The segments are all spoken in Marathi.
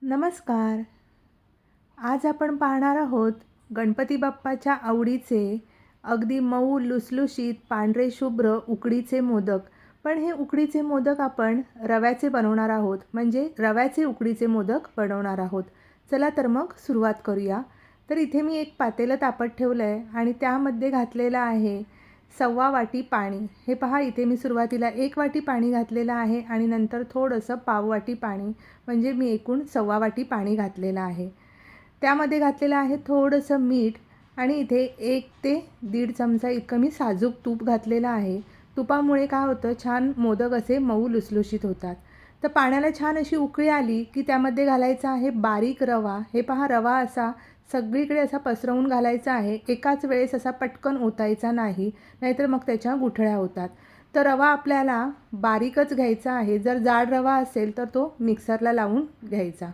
नमस्कार. आज आपण पाहणार आहोत गणपती बाप्पाच्या आवडीचे अगदी मऊ लुसलुशीत पांढरे शुभ्र उकडीचे मोदक. पण हे उकडीचे मोदक आपण रव्याचे बनवणार आहोत, म्हणजे रव्याचे उकडीचे मोदक बनवणार आहोत. चला तर मग सुरुवात करूया. तर इथे मी एक पातेलं तापत ठेवलं आहे आणि त्यामध्ये घातलेलं आहे 1/4 वाटी पाणी. हे पहा, इथे मी सुरुवातीला 1 वाटी पाणी घातलेलं आहे आणि नंतर थोडंसं पाव वाटी पाणी, म्हणजे मी एकूण 1/4 वाटी पाणी घातलेलं आहे. त्यामध्ये घातलेलं आहे थोडंसं मीठ आणि इथे 1 ते 1.5 चमचा इतकं मी साजूक तूप घातलेलं आहे. तुपामुळे काय होतं, छान मोदक असे मऊ लुसलुशीत होतात. तर पाण्याला छान अशी उकळी आली की त्यामध्ये घालायचा आहे बारीक रवा. हे पहा, रवा असा सगळीकडे असा पसरवून घालायचा आहे. एकाच वेळेस असा पटकन ओतायचा नाही, नाहीतर मग त्याच्या गुठळ्या होतात. तर रवा आपल्याला बारीकच घ्यायचा आहे. जर जाड रवा असेल तर तो मिक्सरला लावून घ्यायचा.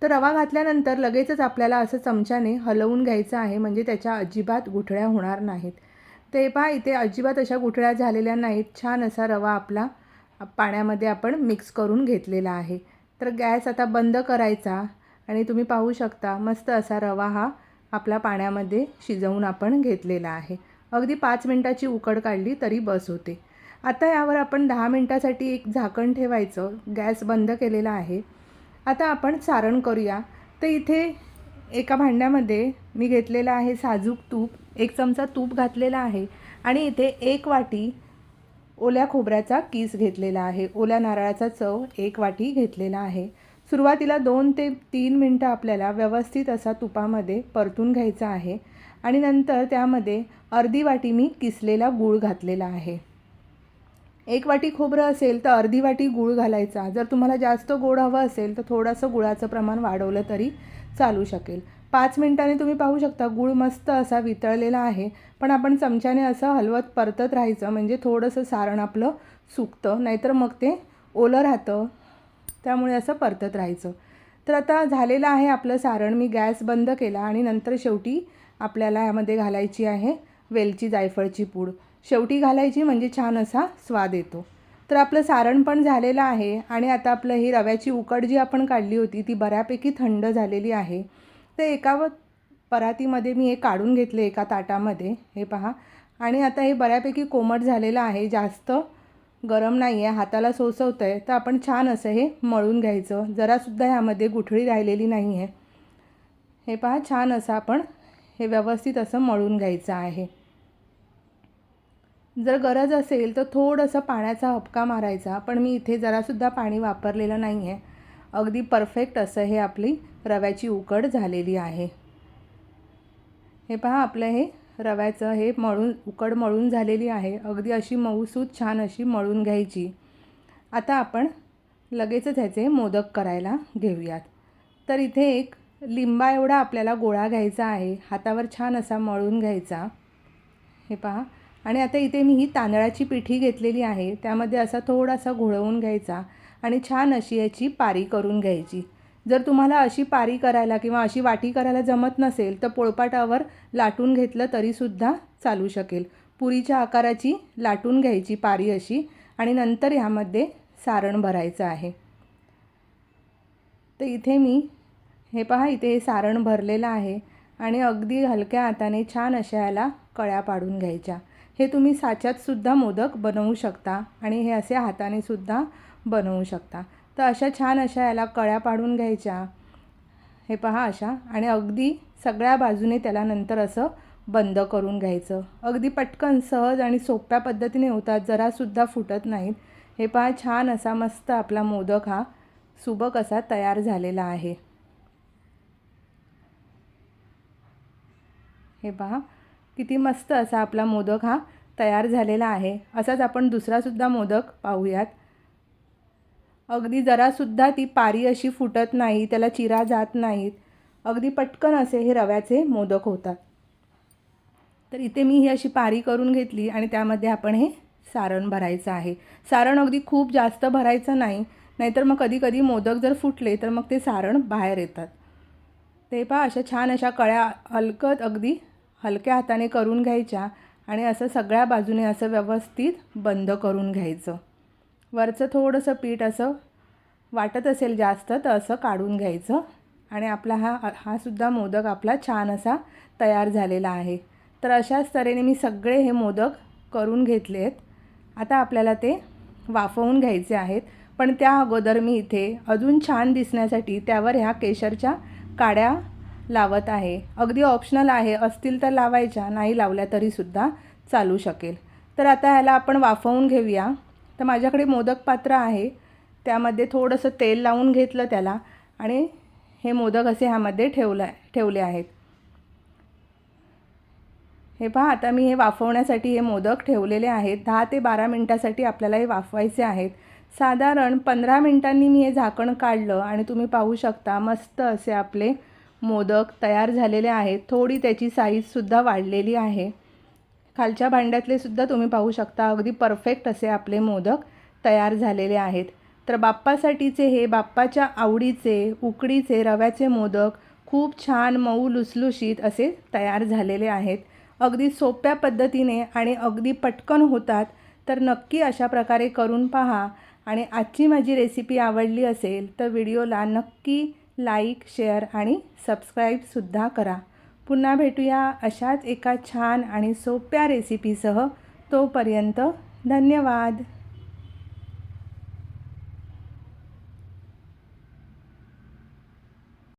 तर रवा घातल्यानंतर लगेचच आपल्याला असं चमच्याने हलवून घ्यायचं आहे, म्हणजे त्याच्या अजिबात गुठळ्या होणार नाहीत. ते पहा, इथे अजिबात अशा गुठळ्या झालेल्या नाहीत. छान असा रवा आपला पाण्यामध्ये आपण मिक्स करून घेतलेला आहे. तर गॅस आता बंद करायचा आणि तुम्ही पाहू शकता मस्त असा रवा हा आपला पाण्यामध्ये शिजवून आपण घेतलेला आहे. अगदी 5 मिनिटाची उकड काढली तरी बस होते. आता यावर आपण 10 मिनिटासाठी एक झाकण ठेवायचं. गॅस बंद केलेला आहे. आता आपण सारण करूया. तर इथे एका भांड्यामध्ये मी घेतलेलं आहे साजूक तूप. 1 चमचा तूप घातलेला आहे आणि इथे 1 वाटी ओल्या खोबऱ्याचा किस घेतलेला आहे. ओल्या नारळाचा चव 1 वाटी घेतलेला आहे. सुरुवातीला 2 ते 3 मिनटं आपल्याला व्यवस्थित असा तुपामध्ये परतून घ्यायचा आहे आणि नंतर त्यामध्ये अर्धी वाटी मी किसलेला गूळ घातलेला आहे. 1 वाटी खोबरं असेल तर अर्धी वाटी गूळ घालायचा. जर तुम्हाला जास्त गोड हवं असेल तर थोडंसं गुळाचं प्रमाण वाढवलं तरी चालू शकेल. 5 मिनिटांनी तुम्ही पाहू शकता गूळ मस्त असा वितळलेला आहे. पण आपण चमच्याने असं हलवत परतत राहायचं, म्हणजे थोडंसं सारण आपलं सुकतं, नाहीतर मग ते ओलं राहतं. त्यामुळे असं परतत राहायचं. तर आता झालेलं आहे आपलं सारण. मी गॅस बंद केला आणि नंतर शेवटी आपल्याला यामध्ये घालायची आहे वेलची जायफळची पूड. शेवटी घालायची, म्हणजे छान असा स्वाद येतो. तर आपलं सारण पण झालेलं आहे आणि आता आपलं ही रव्याची उकड जी आपण काढली होती ती बऱ्यापैकी थंड झालेली आहे. तर एका परातीमध्ये मी हे काढून घेतले, एका ताटामध्ये. हे पहा, आणि आता हे बऱ्यापैकी कोमट झालेलं आहे, जास्त गरम नाही आहे, हाताला सोसवतं आहे. तर आपण छान असं हे मळून घ्यायचं. जरासुद्धा ह्यामध्ये गुठळी राहिलेली नाही आहे. हे पहा, छान असं आपण हे व्यवस्थित असं मळून घ्यायचं आहे. जर गरज असेल तर थोडंसं पाण्याचा हबका मारायचा, पण मी इथे जरासुद्धा पाणी वापरलेलं नाही आहे. अगदी परफेक्ट असं हे आपली रव्याची उकड झालेली आहे. हे पहा, आपलं हे रव्याचं हे उकड मळून झालेली आहे. अगदी अशी मऊसूत छान अशी मळून घ्यायची. आता आपण लगेचच ह्याचे मोदक करायला घेऊयात. तर इथे एक लिंबा एवढा आपल्याला गोळा घ्यायचा आहे. हातावर छान असा मळून घ्यायचा. हे पहा, आणि आता इथे मी ही तांदळाची पिठी घेतलेली आहे. त्यामध्ये असा थोडासा घोळवून घ्यायचा आणि छान अशी याची पारी करून घ्यायची. जर तुम्हाला अशी पारी करायला किंवा अशी वाटी करायला जमत नसेल तर पोळपाटावर लाटून घेतलं तरीसुद्धा चालू शकेल. पुरीच्या आकाराची लाटून घ्यायची पारी अशी आणि नंतर ह्यामध्ये सारण भरायचं आहे. तर इथे मी हे पहा, इथे हे सारण भरलेलं आहे आणि अगदी हलक्या हाताने छान अशा याला कळ्या पाडून घ्यायच्या. हे तुम्ही साच्यातसुद्धा मोदक बनवू शकता आणि हे असे हाताने सुद्धा बनवू शकता. तर अशा छान अशा याला कळ्या पाडून घ्यायच्या. हे पहा अशा, आणि अगदी सगळ्या बाजूने त्याला नंतर असं बंद करून घ्यायचं. अगदी पटकन सहज आणि सोप्या पद्धतीने होतात, जरासुद्धा फुटत नाहीत. हे पहा, छान असा मस्त आपला मोदक हा सुबक असा तयार झालेला आहे. हे पहा, किती मस्त असा आपला मोदक हा तयार झालेला आहे. असाच आपण दुसरासुद्धा मोदक पाहूयात. अगदी जरासुद्धा ती पारी अशी फुटत नाही, त्याला चिरा जात नाहीत. अगदी पटकन असे हे रव्याचे मोदक होतात. तर इथे मी ही अशी पारी करून घेतली आणि त्यामध्ये आपण हे सारण भरायचं आहे. सारण अगदी खूप जास्त भरायचं नाही, नाहीतर मग कधी कधी मोदक जर फुटले तर मग ते सारण बाहेर येतात. ते पहा, अशा छान अशा कळ्या अगदी हलक्या हाताने करून घ्यायच्या आणि असं सगळ्या बाजूने असं व्यवस्थित बंद करून घ्यायचं. वरचं थोडंसं पीठ असं वाटत असेल जास्त तर असं काढून घ्यायचं आणि आपला हा सुद्धा मोदक आपला छान असा तयार झालेला आहे। तर अशाच तऱ्हेने मी सगळे हे मोदक करून घेतले आहेत। आता आपल्याला ते वाफवून घ्यायचे आहेत, पण त्या अगोदर मी इथे अजून छान दिसण्यासाठी त्यावर ह्या केशरच्या काड्या लावत आहे। अगदी ऑप्शनल आहे, असतील तर लावायच्या, नाही लावल्या तरीसुद्धा चालू शकेल। तर आता ह्याला आपण वाफवून घेऊया। तर माझ्याकडे मोदक पात्र आहे, त्यामध्ये थोडंसं तेल लावून घेतलं त्याला आणि हे मोदक असे ह्यामध्ये ठेवले आहेत। हे पहा, आता मी हे वाफवण्यासाठी हे मोदक ठेवलेले आहेत। 10 ते 12 मिनिटासाठी आपल्याला हे वाफवायचे आहेत। साधारण 15 मिनिटांनी मी हे झाकण काढलं आणि तुम्ही पाहू शकता मस्त असे आपले मोदक तयार झालेले आहेत। थोडी त्याची साईजसुद्धा वाढलेली आहे। खालच्या भांड्यातले सुद्धा तुम्ही पाहू शकता, अगदी परफेक्ट असे आपले मोदक तयार झालेले आहेत। तर बाप्पासाठीचे हे बाप्पाच्या आवडीचे उकडीचे रव्याचे मोदक खूप छान मऊ लुसलुशीत असे तयार झालेले आहेत। अगदी सोप्या पद्धतीने आणि अगदी पटकन होतात। तर नक्की अशा प्रकारे करून पहा आणि आजची माझी रेसिपी आवडली असेल तर व्हिडिओला नक्की लाईक, शेअर आणि सबस्क्राईबसुद्धा करा। पुन्हा भेटूया अशाच एका छान आणि सोप्या रेसिपीसह। तोपर्यंत धन्यवाद।